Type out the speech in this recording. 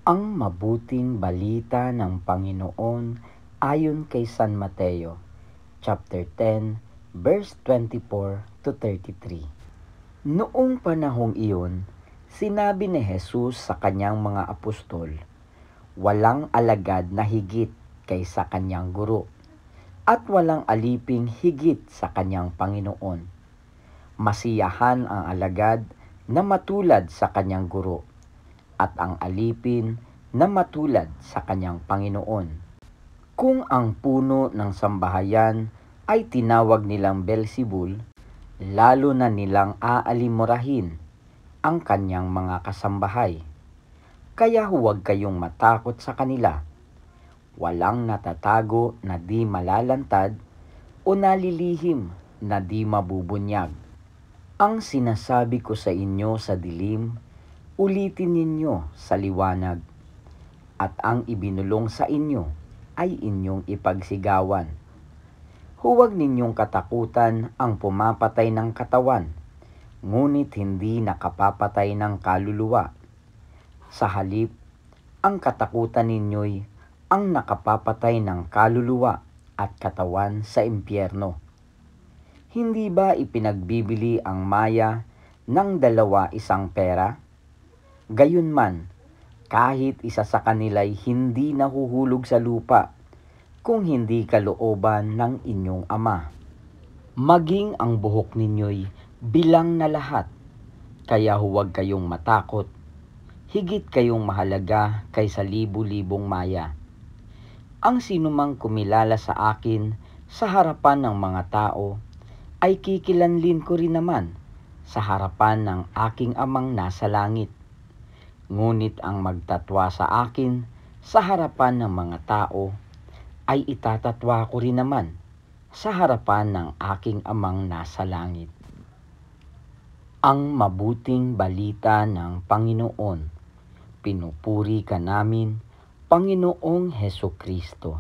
Ang mabuting balita ng Panginoon ayon kay San Mateo, chapter 10, verse 24 to 33. Noong panahong iyon, sinabi ni Jesus sa kanyang mga apostol, "Walang alagad na higit kaysa kanyang guro, at walang aliping higit sa kanyang Panginoon. Masiyahan ang alagad na matulad sa kanyang guro, at ang alipin na matulad sa kanyang Panginoon. Kung ang puno ng sambahayan ay tinawag nilang Beelzebul, lalo na nilang aalimurahin ang kanyang mga kasambahay. Kaya huwag kayong matakot sa kanila. Walang natatago na di malalantad o nalilihim na di mabubunyag. Ang sinasabi ko sa inyo sa dilim, ulitin ninyo sa liwanag, at ang ibinulong sa inyo ay inyong ipagsigawan. Huwag ninyong katakutan ang pumapatay ng katawan, ngunit hindi nakapapatay ng kaluluwa. Sa halip, ang katakutan ninyo'y ang nakapapatay ng kaluluwa at katawan sa impyerno. Hindi ba ipinagbibili ang maya ng 2 pera? Gayunman, kahit isa sa kanila'y hindi nahuhulog sa lupa kung hindi kalooban ng inyong Ama. Maging ang buhok ninyo'y bilang na lahat, kaya huwag kayong matakot. Higit kayong mahalaga kaysa libu-libong maya. Ang sinumang kumilala sa akin sa harapan ng mga tao, ay kikilanlin ko rin naman sa harapan ng aking Amang nasa langit. Ngunit ang magtatwa sa akin sa harapan ng mga tao, ay itatatwa ko rin naman sa harapan ng aking Amang nasa langit." Ang mabuting balita ng Panginoon. Pinupuri ka namin, Panginoong Hesukristo.